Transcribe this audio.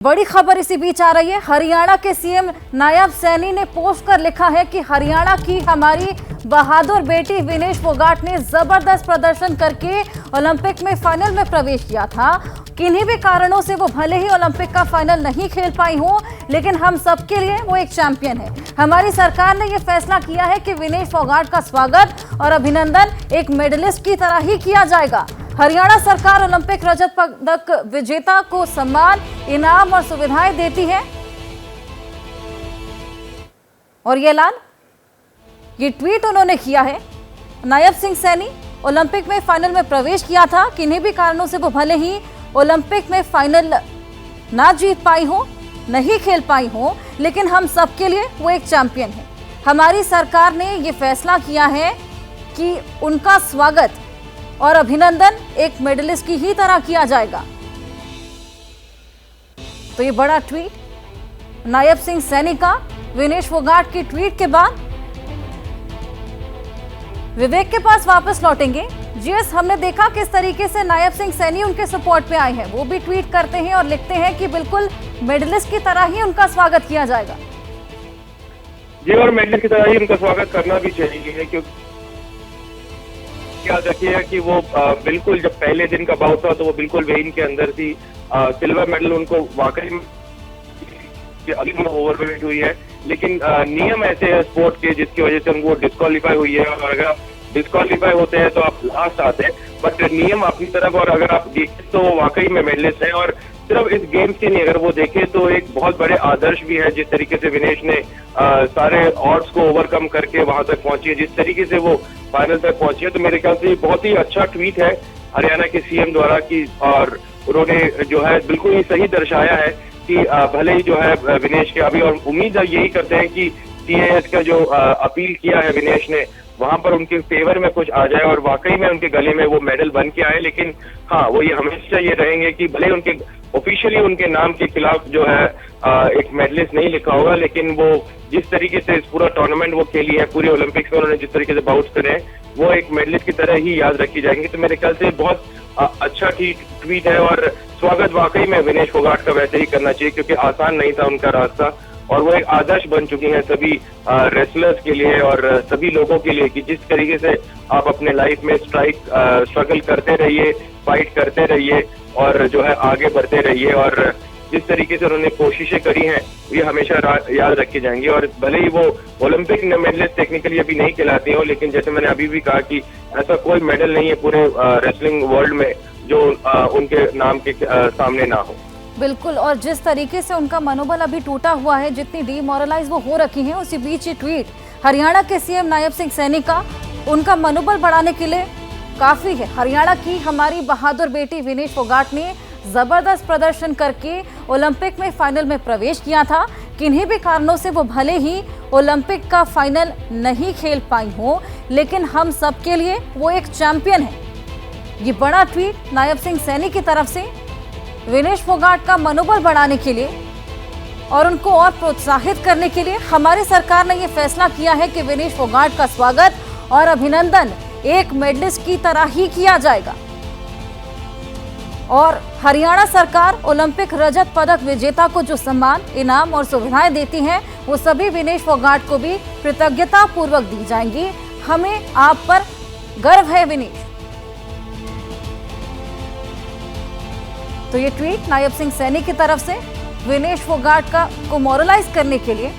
बड़ी खबर इसी बीच आ रही है। हरियाणा के सीएम नायब सैनी ने पोस्ट कर लिखा है कि हरियाणा की हमारी बहादुर बेटी विनेश फोगाट ने जबरदस्त प्रदर्शन करके ओलंपिक में फाइनल में प्रवेश किया था। किन्हीं भी कारणों से वो भले ही ओलंपिक का फाइनल नहीं खेल पाई हो, लेकिन हम सबके लिए वो एक चैंपियन है। हमारी सरकार ने ये फैसला किया है कि विनेश फोगाट का स्वागत और अभिनंदन एक मेडलिस्ट की तरह ही किया जाएगा। हरियाणा सरकार ओलंपिक रजत पदक विजेता को सम्मान, इनाम और सुविधाएं देती है। और ये ऐलान, ये ट्वीट उन्होंने किया है। नायब सिंह सैनी ओलंपिक में फाइनल में प्रवेश किया था। किन्हीं भी कारणों से वो भले ही ओलंपिक में फाइनल ना जीत पाई हो, नहीं खेल पाई हो, लेकिन हम सबके लिए वो एक चैंपियन है। हमारी सरकार ने ये फैसला किया है कि उनका स्वागत और अभिनंदन एक मेडलिस्ट की ही तरह किया जाएगा। तो ये बड़ा ट्वीट नायब सिंह सैनी का विनेश फोगाट की ट्वीट के बाद। विवेक के पास वापस लौटेंगे। जीएस, हमने देखा किस तरीके से नायब सिंह सैनी उनके सपोर्ट पे आए हैं। वो भी ट्वीट करते हैं और लिखते हैं कि बिल्कुल मेडलिस्ट की तरह ही उनका स्वागत किया जाएगा। जी, और मेडलिस्ट की तरह ही उनका स्वागत करना भी चाहिए, क्योंकि याद रखिए कि वो बिल्कुल जब पहले दिन का बाउट था तो वो बिल्कुल वेइन के अंदर थी। सिल्वर मेडल उनको वाकई में अभी ओवरवेट हुई है, लेकिन नियम ऐसे है स्पोर्ट के जिसकी वजह से उनको डिस्क्वालीफाई हुई है। और अगर आप डिस्क्वालीफाई होते हैं तो आप लास्ट आते हैं, बट नियम अपनी तरफ। और अगर आप देखें तो वाकई में मेडलिस्ट है। और सिर्फ इस गेम्स के नहीं, अगर वो देखें तो एक बहुत बड़े आदर्श भी है। जिस तरीके से विनेश ने सारे ऑड्स को ओवरकम करके वहां तक पहुंची है, जिस तरीके से वो फाइनल तक पहुंची है, तो मेरे ख्याल से बहुत ही अच्छा ट्वीट है हरियाणा के सीएम द्वारा की। और उन्होंने जो है बिल्कुल ही सही दर्शाया है कि भले ही जो है विनेश के अभी, और उम्मीद यही करते हैं कि सीएएस का जो अपील किया है विनेश ने, वहां पर उनके फेवर में कुछ आ जाए और वाकई में उनके गले में वो मेडल बन के आए। लेकिन हाँ, वो ये हमेशा ये रहेंगे कि भले उनके ऑफिशियली उनके नाम के खिलाफ जो है एक मेडलिस्ट नहीं लिखा होगा, लेकिन वो जिस तरीके से इस पूरा टूर्नामेंट वो खेली है, पूरे ओलंपिक्स में उन्होंने जिस तरीके से बाउट्स करे हैं, वो एक मेडलिस्ट की तरह ही याद रखी जाएंगी। तो मेरे ख्याल से बहुत अच्छा ट्वीट है। और स्वागत वाकई में विनेश फोगाट का वैसे ही करना चाहिए, क्योंकि आसान नहीं था उनका रास्ता। और वो एक आदर्श बन चुकी हैं सभी रेसलर्स के लिए और सभी लोगों के लिए, कि जिस तरीके से आप अपने लाइफ में स्ट्रगल करते रहिए, फाइट करते रहिए और जो है आगे बढ़ते रहिए। और जिस तरीके से उन्होंने कोशिशें करी हैं, ये हमेशा याद रखी जाएंगी। और भले ही वो ओलंपिक मेडलिस्ट टेक्निकली अभी नहीं खिलाती हो, लेकिन जैसे मैंने अभी भी कहा कि ऐसा कोई मेडल नहीं है पूरे रेसलिंग वर्ल्ड में जो उनके नाम के सामने ना हो। बिल्कुल, और जिस तरीके से उनका मनोबल अभी टूटा हुआ है, जितनी डीमोरलाइज वो हो रखी हैं, उसी बीच ये ट्वीट हरियाणा के सीएम नायब सिंह सैनी का उनका मनोबल बढ़ाने के लिए काफी है। हरियाणा की हमारी बहादुर बेटी विनेश फोगाट ने जबरदस्त प्रदर्शन करके ओलंपिक में फाइनल में प्रवेश किया था। किन्हीं भी कारणों से वो भले ही ओलंपिक का फाइनल नहीं खेल पाई हो, लेकिन हम सबके लिए वो एक चैंपियन है। ये बड़ा ट्वीट नायब सिंह सैनी की तरफ से विनेश फोगाट का मनोबल बढ़ाने के लिए और उनको और प्रोत्साहित करने के लिए हमारी सरकार ने यह फैसला किया है कि विनेश फोगाट का स्वागत और अभिनंदन एक मेडलिस्ट की तरह ही किया जाएगा। और हरियाणा सरकार ओलंपिक रजत पदक विजेता को जो सम्मान, इनाम और सुविधाएं देती हैं, वो सभी विनेश फोगाट को भी कृतज्ञता पूर्वक दी जाएंगी। हमें आप पर गर्व है विनेश। तो ये ट्वीट नायब सिंह सैनी की तरफ से विनेश फोगाट को मोरलाइज करने के लिए